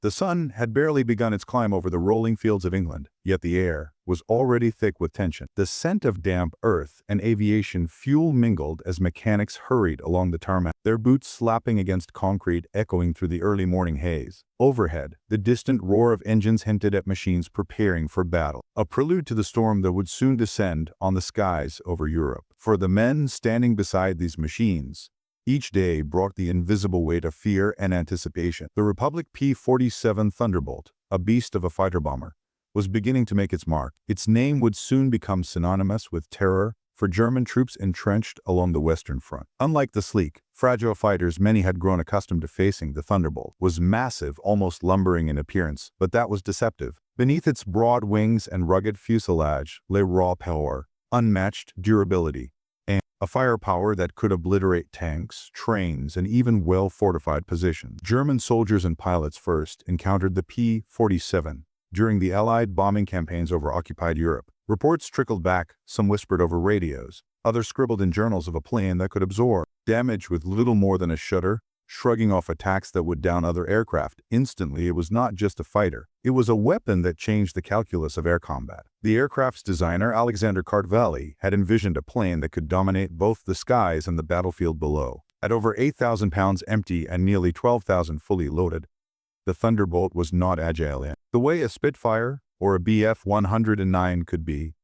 The sun had barely begun its climb over the rolling fields of England, yet the air was already thick with tension. The scent of damp earth and aviation fuel mingled as mechanics hurried along the tarmac, their boots slapping against concrete echoing through the early morning haze. Overhead, the distant roar of engines hinted at machines preparing for battle, a prelude to the storm that would soon descend on the skies over Europe. For the men standing beside these machines, each day brought the invisible weight of fear and anticipation. The Republic P-47 Thunderbolt, a beast of a fighter bomber, was beginning to make its mark. Its name would soon become synonymous with terror for German troops entrenched along the Western Front. Unlike the sleek, fragile fighters many had grown accustomed to facing, the Thunderbolt was massive, almost lumbering in appearance, but that was deceptive. Beneath its broad wings and rugged fuselage lay raw power, unmatched durability, a firepower that could obliterate tanks, trains, and even well-fortified positions. German soldiers and pilots first encountered the P-47 during the Allied bombing campaigns over occupied Europe. Reports trickled back, some whispered over radios, others scribbled in journals of a plane that could absorb damage with little more than a shudder, shrugging off attacks that would down other aircraft. Instantly, it was not just a fighter. It was a weapon that changed the calculus of air combat. The aircraft's designer, Alexander Kartveli, had envisioned a plane that could dominate both the skies and the battlefield below. At over 8,000 pounds empty and nearly 12,000 fully loaded, the Thunderbolt was not agile in the way a Spitfire or a Bf-109 could be,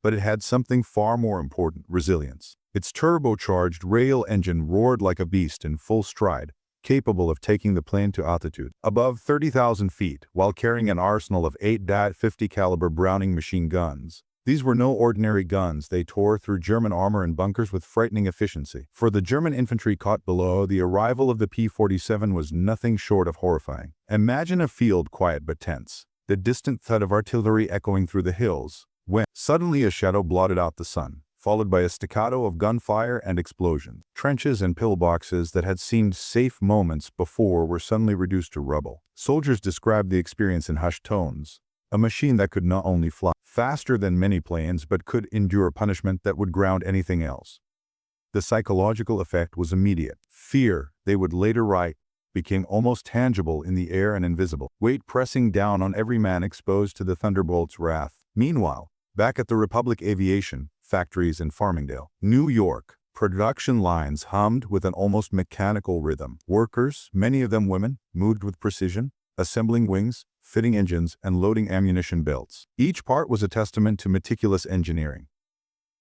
but it had something far more important: resilience. Its turbocharged rail engine roared like a beast in full stride, capable of taking the plane to altitude above 30,000 feet while carrying an arsenal of 8.50 caliber Browning machine guns. These were no ordinary guns. They tore through German armor and bunkers with frightening efficiency. For the German infantry caught below, the arrival of the P-47 was nothing short of horrifying. Imagine a field quiet but tense, the distant thud of artillery echoing through the hills, when suddenly a shadow blotted out the sun, followed by a staccato of gunfire and explosions. Trenches and pillboxes that had seemed safe moments before were suddenly reduced to rubble. Soldiers described the experience in hushed tones. A machine that could not only fly faster than many planes but could endure punishment that would ground anything else. The psychological effect was immediate. Fear, they would later write, became almost tangible in the air and invisible, weight pressing down on every man exposed to the Thunderbolt's wrath. Meanwhile, back at the Republic Aviation factories in Farmingdale, New York, production lines hummed with an almost mechanical rhythm. Workers, many of them women, moved with precision, assembling wings, fitting engines, and loading ammunition belts. Each part was a testament to meticulous engineering.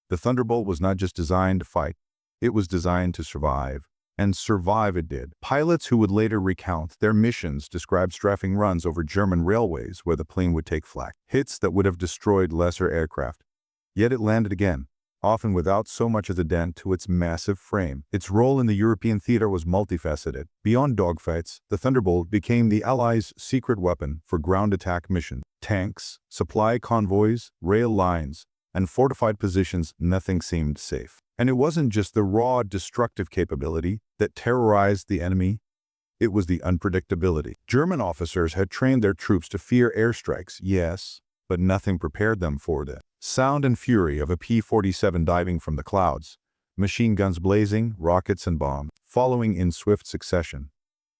The Thunderbolt was not just designed to fight, it was designed to survive. And survive it did. Pilots who would later recount their missions described strafing runs over German railways where the plane would take flak, hits that would have destroyed lesser aircraft. Yet it landed again, often without so much as a dent to its massive frame. Its role in the European theater was multifaceted. Beyond dogfights, the Thunderbolt became the Allies' secret weapon for ground attack missions. Tanks, supply convoys, rail lines, and fortified positions, nothing seemed safe. And it wasn't just the raw, destructive capability that terrorized the enemy, it was the unpredictability. German officers had trained their troops to fear airstrikes, yes, but nothing prepared them for the sound and fury of a P-47 diving from the clouds, machine guns blazing, rockets and bombs following in swift succession.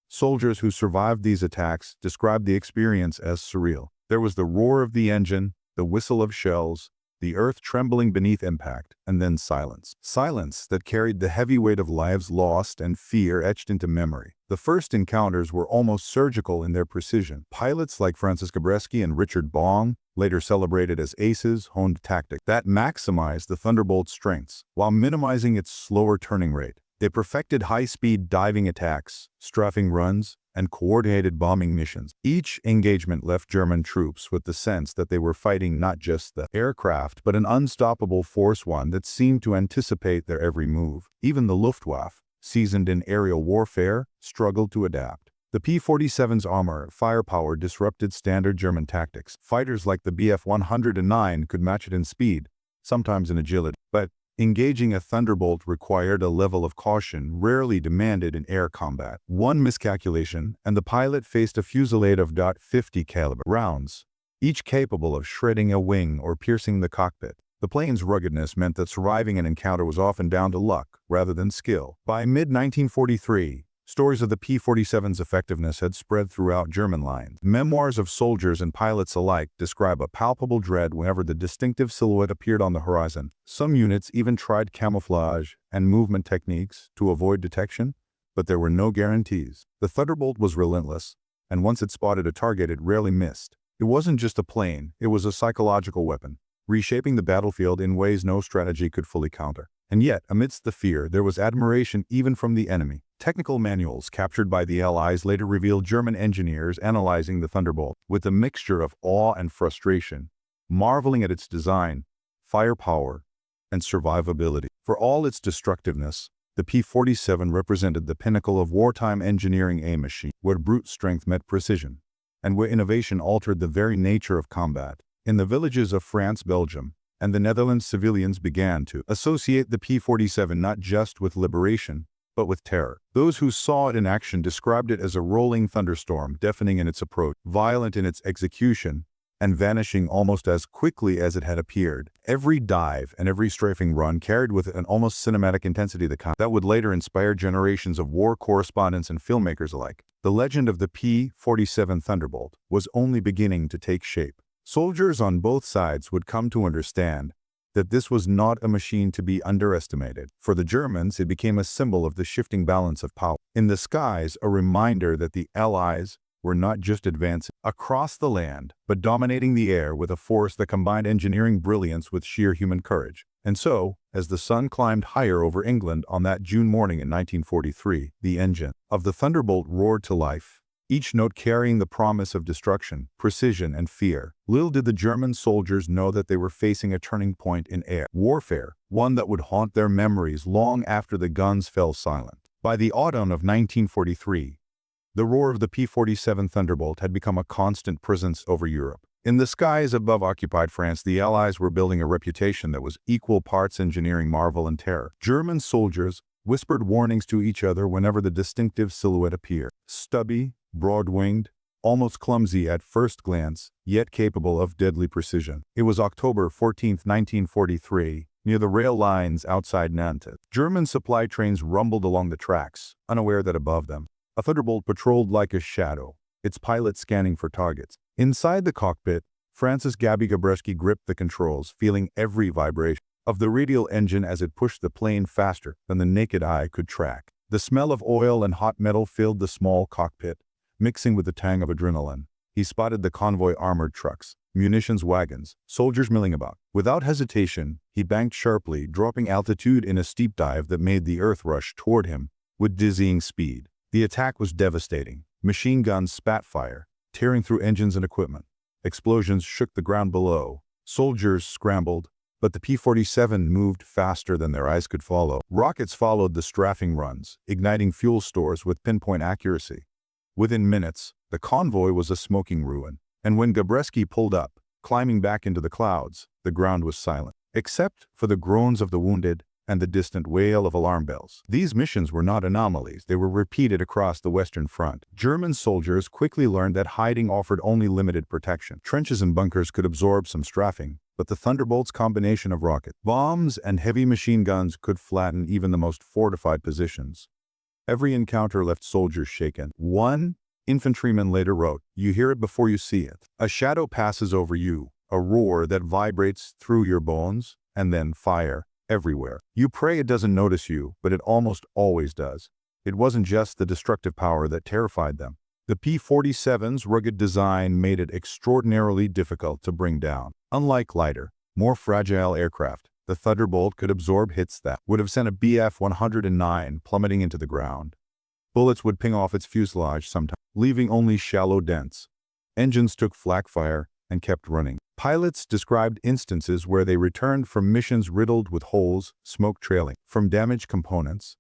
Soldiers who survived these attacks described the experience as surreal. There was the roar of the engine, the whistle of shells, the earth trembling beneath impact, and then silence. Silence that carried the heavy weight of lives lost and fear etched into memory. The first encounters were almost surgical in their precision. Pilots like Francis Gabreski and Richard Bong, later celebrated as aces, honed tactics that maximized the Thunderbolt's strengths while minimizing its slower turning rate. They perfected high-speed diving attacks, strafing runs, and coordinated bombing missions. Each engagement left German troops with the sense that they were fighting not just the aircraft, but an unstoppable force, one that seemed to anticipate their every move. Even the Luftwaffe, seasoned in aerial warfare, struggled to adapt. The P-47's armor firepower disrupted standard German tactics. Fighters like the Bf-109 could match it in speed, sometimes in agility, but engaging a Thunderbolt required a level of caution rarely demanded in air combat. One miscalculation, and the pilot faced a fusillade of .50 caliber rounds, each capable of shredding a wing or piercing the cockpit. The plane's ruggedness meant that surviving an encounter was often down to luck rather than skill. By mid-1943, Stories of the P-47's effectiveness had spread throughout German lines. Memoirs of soldiers and pilots alike describe a palpable dread whenever the distinctive silhouette appeared on the horizon. Some units even tried camouflage and movement techniques to avoid detection, but there were no guarantees. The Thunderbolt was relentless, and once it spotted a target, it rarely missed. It wasn't just a plane, it was a psychological weapon, reshaping the battlefield in ways no strategy could fully counter. And yet, amidst the fear, there was admiration even from the enemy. Technical manuals captured by the Allies later revealed German engineers analyzing the Thunderbolt with a mixture of awe and frustration, marveling at its design, firepower, and survivability. For all its destructiveness, the P-47 represented the pinnacle of wartime engineering, a machine where brute strength met precision, and where innovation altered the very nature of combat. In the villages of France, Belgium, and the Netherlands, civilians began to associate the P-47 not just with liberation, but with terror. Those who saw it in action described it as a rolling thunderstorm, deafening in its approach, violent in its execution, and vanishing almost as quickly as it had appeared. Every dive and every strafing run carried with it an almost cinematic intensity that would later inspire generations of war correspondents and filmmakers alike. The legend of the P-47 Thunderbolt was only beginning to take shape. Soldiers on both sides would come to understand that this was not a machine to be underestimated. For the Germans, it became a symbol of the shifting balance of power. In the skies, a reminder that the Allies were not just advancing across the land, but dominating the air with a force that combined engineering brilliance with sheer human courage. And so, as the sun climbed higher over England on that June morning in 1943, the engine of the Thunderbolt roared to life, each note carrying the promise of destruction, precision, and fear. Little did the German soldiers know that they were facing a turning point in air warfare, one that would haunt their memories long after the guns fell silent. By the autumn of 1943, the roar of the P-47 Thunderbolt had become a constant presence over Europe. In the skies above occupied France, the Allies were building a reputation that was equal parts engineering marvel and terror. German soldiers whispered warnings to each other whenever the distinctive silhouette appeared. Stubby, broad-winged, almost clumsy at first glance, yet capable of deadly precision. It was October 14, 1943, near the rail lines outside Nantes. German supply trains rumbled along the tracks, unaware that above them, a Thunderbolt patrolled like a shadow, its pilot scanning for targets. Inside the cockpit, Francis Gabby Gabreski gripped the controls, feeling every vibration of the radial engine as it pushed the plane faster than the naked eye could track. The smell of oil and hot metal filled the small cockpit, mixing with the tang of adrenaline. He spotted the convoy armored trucks, munitions wagons, soldiers milling about. Without hesitation, he banked sharply, dropping altitude in a steep dive that made the earth rush toward him with dizzying speed. The attack was devastating. Machine guns spat fire, tearing through engines and equipment. Explosions shook the ground below. Soldiers scrambled, but the P-47 moved faster than their eyes could follow. Rockets followed the strafing runs, igniting fuel stores with pinpoint accuracy. Within minutes, the convoy was a smoking ruin, and when Gabreski pulled up, climbing back into the clouds, the ground was silent, except for the groans of the wounded and the distant wail of alarm bells. These missions were not anomalies, they were repeated across the Western Front. German soldiers quickly learned that hiding offered only limited protection. Trenches and bunkers could absorb some strafing, but the Thunderbolt's combination of rocket bombs and heavy machine guns could flatten even the most fortified positions. Every encounter left soldiers shaken. One infantryman later wrote, "You hear it before you see it. A shadow passes over you, a roar that vibrates through your bones, and then fire everywhere. You pray it doesn't notice you, but it almost always does." It wasn't just the destructive power that terrified them. The P-47's rugged design made it extraordinarily difficult to bring down. Unlike lighter, more fragile aircraft, the Thunderbolt could absorb hits that would have sent a Bf-109 plummeting into the ground. Bullets would ping off its fuselage sometimes, leaving only shallow dents. Engines took flak fire and kept running. Pilots described instances where they returned from missions riddled with holes, smoke trailing from damaged components,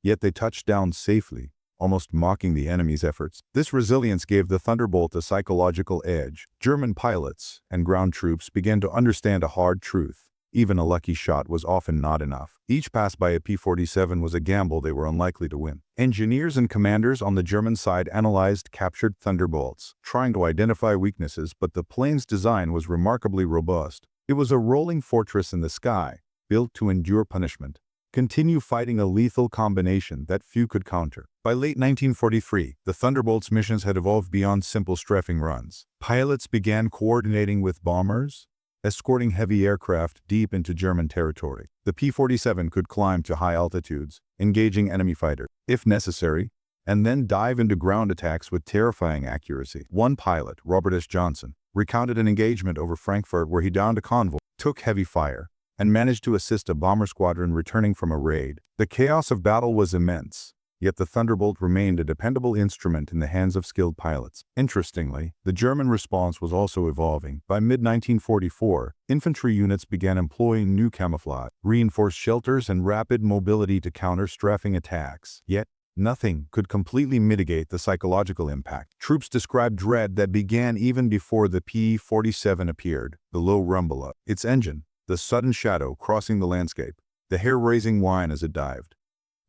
yet they touched down safely, almost mocking the enemy's efforts. This resilience gave the Thunderbolt a psychological edge. German pilots and ground troops began to understand a hard truth. Even a lucky shot was often not enough. Each pass by a P-47 was a gamble they were unlikely to win. Engineers and commanders on the German side analyzed captured Thunderbolts, trying to identify weaknesses, but the plane's design was remarkably robust. It was a rolling fortress in the sky, built to endure punishment, continue fighting a lethal combination that few could counter. By late 1943, the Thunderbolt's missions had evolved beyond simple strafing runs. Pilots began coordinating with bombers, escorting heavy aircraft deep into German territory. The P-47 could climb to high altitudes, engaging enemy fighters, if necessary, and then dive into ground attacks with terrifying accuracy. One pilot, Robert S. Johnson, recounted an engagement over Frankfurt where he downed a convoy, took heavy fire, and managed to assist a bomber squadron returning from a raid. The chaos of battle was immense, yet the Thunderbolt remained a dependable instrument in the hands of skilled pilots. Interestingly, the German response was also evolving. By mid-1944, infantry units began employing new camouflage, reinforced shelters, and rapid mobility to counter strafing attacks. Yet, nothing could completely mitigate the psychological impact. Troops described dread that began even before the P-47 appeared, the low rumble of its engine, the sudden shadow crossing the landscape, the hair-raising whine as it dived.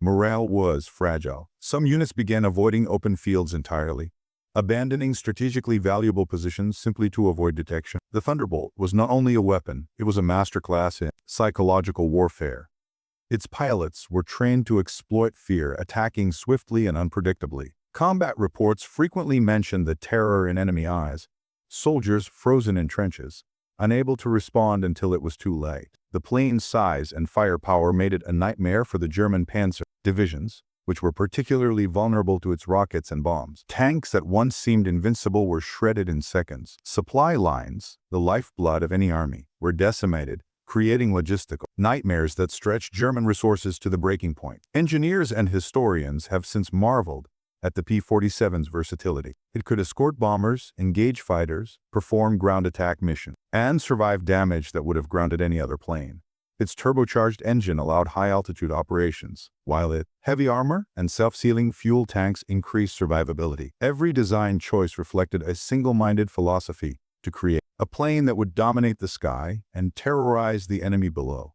Morale was fragile. Some units began avoiding open fields entirely, abandoning strategically valuable positions simply to avoid detection. The Thunderbolt was not only a weapon, it was a masterclass in psychological warfare. Its pilots were trained to exploit fear, attacking swiftly and unpredictably. Combat reports frequently mention the terror in enemy eyes, soldiers frozen in trenches, unable to respond until it was too late. The plane's size and firepower made it a nightmare for the German panzer divisions, which were particularly vulnerable to its rockets and bombs. Tanks that once seemed invincible were shredded in seconds. Supply lines, the lifeblood of any army, were decimated, creating logistical nightmares that stretched German resources to the breaking point. Engineers and historians have since marveled at the P-47's versatility. It could escort bombers, engage fighters, perform ground attack missions, and survive damage that would have grounded any other plane. Its turbocharged engine allowed high-altitude operations, while its heavy armor and self-sealing fuel tanks increased survivability. Every design choice reflected a single-minded philosophy to create a plane that would dominate the sky and terrorize the enemy below.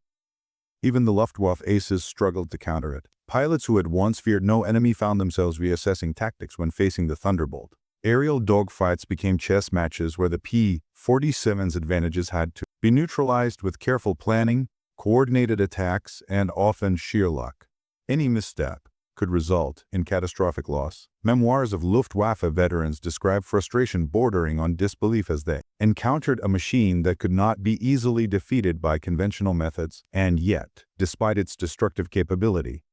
Even the Luftwaffe aces struggled to counter it. Pilots who had once feared no enemy found themselves reassessing tactics when facing the Thunderbolt. Aerial dogfights became chess matches where the P-47's advantages had to be neutralized with careful planning, coordinated attacks, and often sheer luck. Any misstep could result in catastrophic loss. Memoirs of Luftwaffe veterans describe frustration bordering on disbelief as they encountered a machine that could not be easily defeated by conventional methods, and yet, despite its destructive capability,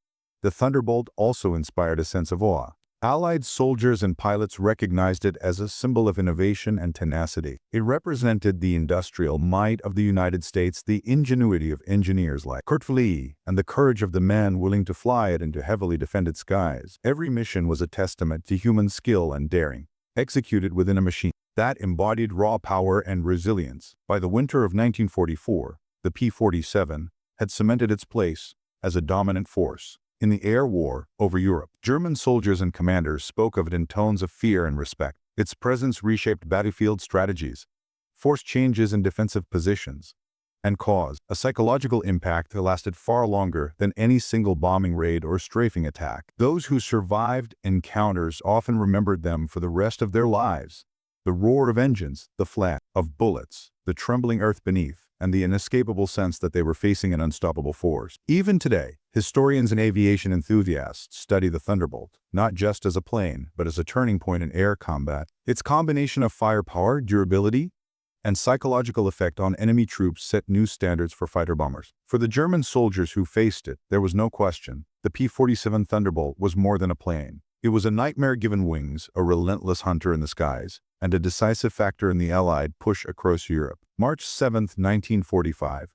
the Thunderbolt also inspired a sense of awe. Allied soldiers and pilots recognized it as a symbol of innovation and tenacity. It represented the industrial might of the United States, the ingenuity of engineers like Kurt Lee, and the courage of the men willing to fly it into heavily defended skies. Every mission was a testament to human skill and daring, executed within a machine that embodied raw power and resilience. By the winter of 1944, the P-47 had cemented its place as a dominant force in the air war over Europe. German soldiers and commanders spoke of it in tones of fear and respect. Its presence reshaped battlefield strategies, forced changes in defensive positions, and caused a psychological impact that lasted far longer than any single bombing raid or strafing attack. Those who survived encounters often remembered them for the rest of their lives. The roar of engines, the flash of bullets, the trembling earth beneath, and the inescapable sense that they were facing an unstoppable force. Even today, historians and aviation enthusiasts study the Thunderbolt, not just as a plane, but as a turning point in air combat. Its combination of firepower, durability, and psychological effect on enemy troops set new standards for fighter bombers. For the German soldiers who faced it, there was no question. The P-47 Thunderbolt was more than a plane. It was a nightmare given wings, a relentless hunter in the skies, and a decisive factor in the Allied push across Europe. March 7, 1945.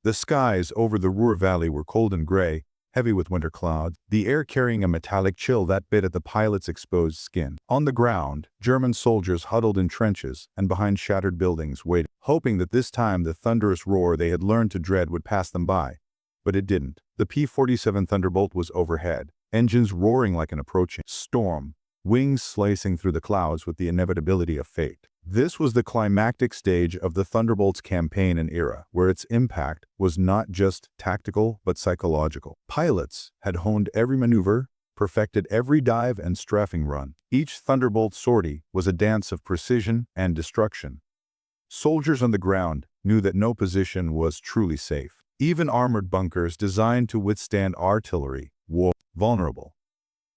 The skies over the Ruhr Valley were cold and gray, heavy with winter clouds, the air carrying a metallic chill that bit at the pilot's exposed skin. On the ground, German soldiers huddled in trenches and behind shattered buildings waiting, hoping that this time the thunderous roar they had learned to dread would pass them by. But it didn't. The P-47 Thunderbolt was overhead, engines roaring like an approaching storm, wings slicing through the clouds with the inevitability of fate. This was the climactic stage of the Thunderbolt's campaign and era, where its impact was not just tactical but psychological. Pilots had honed every maneuver, perfected every dive and strafing run. Each Thunderbolt sortie was a dance of precision and destruction. Soldiers on the ground knew that no position was truly safe. Even armored bunkers designed to withstand artillery were vulnerable.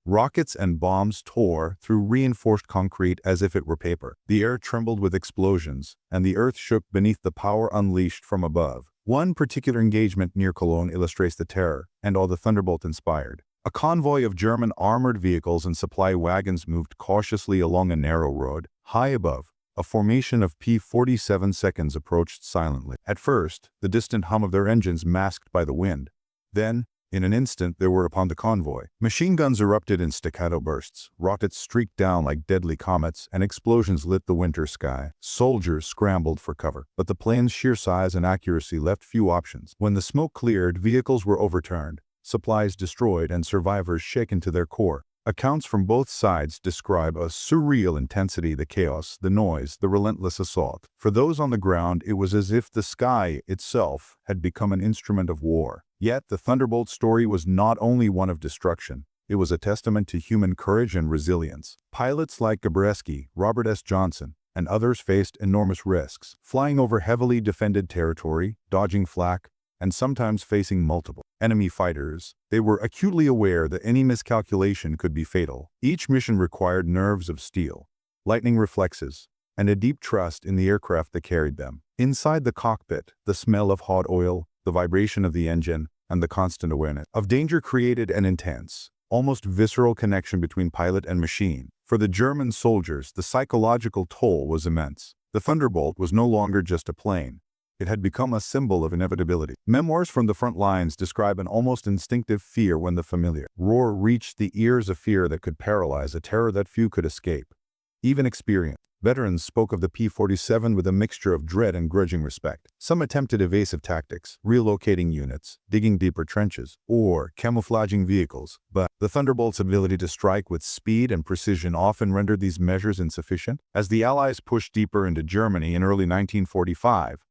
Rockets and bombs tore through reinforced concrete as if it were paper. The air trembled with explosions, and the earth shook beneath the power unleashed from above. One particular engagement near Cologne illustrates the terror and awe the Thunderbolt inspired. A convoy of German armored vehicles and supply wagons moved cautiously along a narrow road. High above, a formation of P-47 seconds approached silently. At first, the distant hum of their engines masked by the wind. Then, in an instant, they were upon the convoy. Machine guns erupted in staccato bursts, rockets streaked down like deadly comets, and explosions lit the winter sky. Soldiers scrambled for cover, but the plane's sheer size and accuracy left few options. When the smoke cleared, vehicles were overturned, supplies destroyed, and survivors shaken to their core. Accounts from both sides describe a surreal intensity: the chaos, the noise, the relentless assault. For those on the ground, it was as if the sky itself had become an instrument of war. Yet the Thunderbolt story was not only one of destruction, it was a testament to human courage and resilience. Pilots like Gabreski, Robert S. Johnson, and others faced enormous risks, flying over heavily defended territory, dodging flak, and sometimes facing multiple enemy fighters. They were acutely aware that any miscalculation could be fatal. Each mission required nerves of steel, lightning reflexes, and a deep trust in the aircraft that carried them. Inside the cockpit, the smell of hot oil, the vibration of the engine, and the constant awareness of danger created an intense, almost visceral connection between pilot and machine. For the German soldiers, the psychological toll was immense. The Thunderbolt was no longer just a plane. It had become a symbol of inevitability. Memoirs from the front lines describe an almost instinctive fear when the familiar roar reached the ears, a fear that could paralyze, a terror that few could escape, even experience. Veterans spoke of the P-47 with a mixture of dread and grudging respect. Some attempted evasive tactics, relocating units, digging deeper trenches, or camouflaging vehicles, but the Thunderbolt's ability to strike with speed and precision often rendered these measures insufficient. As the Allies pushed deeper into Germany in early 1945,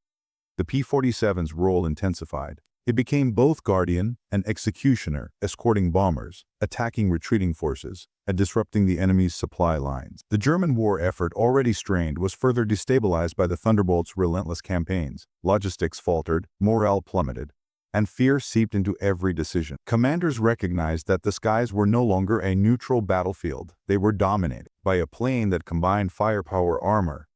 the P-47's role intensified. It became both guardian and executioner, escorting bombers, attacking retreating forces, and disrupting the enemy's supply lines. The German war effort, already strained, was further destabilized by the Thunderbolt's relentless campaigns. Logistics faltered, morale plummeted, and fear seeped into every decision. Commanders recognized that the skies were no longer a neutral battlefield. They were dominated by a plane that combined firepower, armor,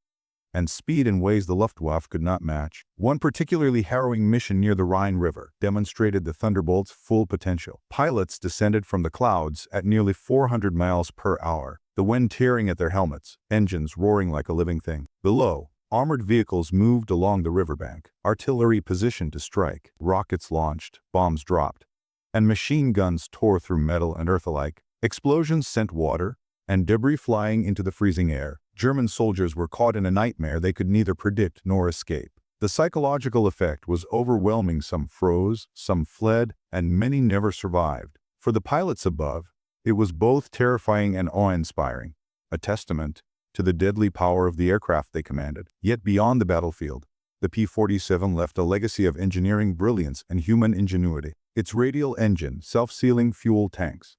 and speed in ways the Luftwaffe could not match. One particularly harrowing mission near the Rhine River demonstrated the Thunderbolt's full potential. Pilots descended from the clouds at nearly 400 miles per hour, the wind tearing at their helmets, engines roaring like a living thing. Below, armored vehicles moved along the riverbank, artillery positioned to strike, rockets launched, bombs dropped, and machine guns tore through metal and earth alike. Explosions sent water and debris flying into the freezing air. German soldiers were caught in a nightmare they could neither predict nor escape. The psychological effect was overwhelming. Some froze, some fled, and many never survived. For the pilots above, it was both terrifying and awe-inspiring, a testament to the deadly power of the aircraft they commanded. Yet beyond the battlefield, the P-47 left a legacy of engineering brilliance and human ingenuity. Its radial engine, self-sealing fuel tanks,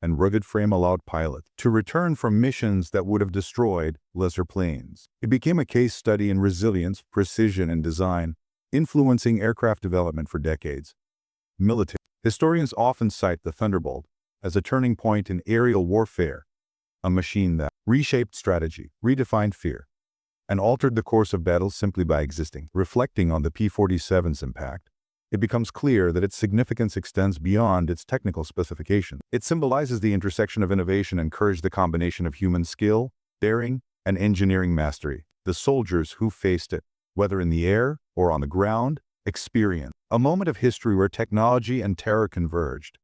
and rugged frame allowed pilots to return from missions that would have destroyed lesser planes. It became a case study in resilience, precision, and design, influencing aircraft development for decades. Military historians often cite the Thunderbolt as a turning point in aerial warfare, a machine that reshaped strategy, redefined fear, and altered the course of battle simply by existing. Reflecting on the P-47's impact, it becomes clear that its significance extends beyond its technical specifications. It symbolizes the intersection of innovation and courage, the combination of human skill, daring, and engineering mastery. The soldiers who faced it, whether in the air or on the ground, experienced a moment of history where technology and terror converged.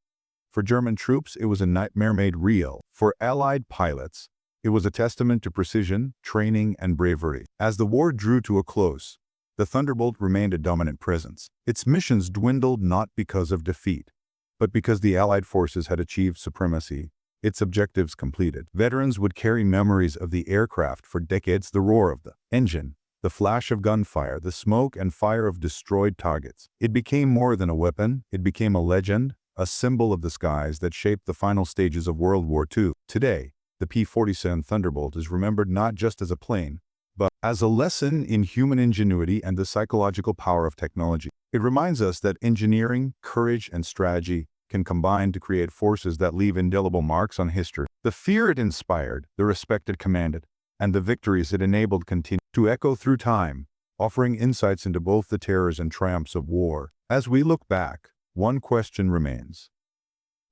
For German troops, it was a nightmare made real. For Allied pilots, it was a testament to precision, training, and bravery. As the war drew to a close, the Thunderbolt remained a dominant presence. Its missions dwindled not because of defeat, but because the Allied forces had achieved supremacy, its objectives completed. Veterans would carry memories of the aircraft for decades: the roar of the engine, the flash of gunfire, the smoke and fire of destroyed targets. It became more than a weapon. It became a legend, a symbol of the skies that shaped the final stages of World War II. Today, the P-47 Thunderbolt is remembered not just as a plane, but as a lesson in human ingenuity and the psychological power of technology. It reminds us that engineering, courage, and strategy can combine to create forces that leave indelible marks on history. The fear it inspired, the respect it commanded, and the victories it enabled continue to echo through time, offering insights into both the terrors and triumphs of war. As we look back, one question remains.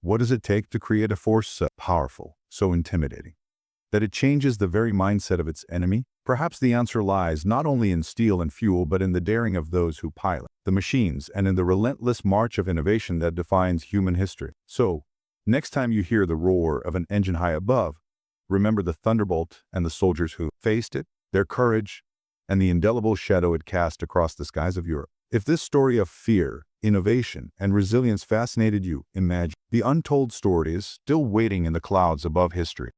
What does it take to create a force so powerful, so intimidating, that it changes the very mindset of its enemy? Perhaps the answer lies not only in steel and fuel, but in the daring of those who pilot the machines and in the relentless march of innovation that defines human history. So, next time you hear the roar of an engine high above, remember the Thunderbolt and the soldiers who faced it, their courage, and the indelible shadow it cast across the skies of Europe. If this story of fear, innovation, and resilience fascinated you, imagine the untold stories still waiting in the clouds above history.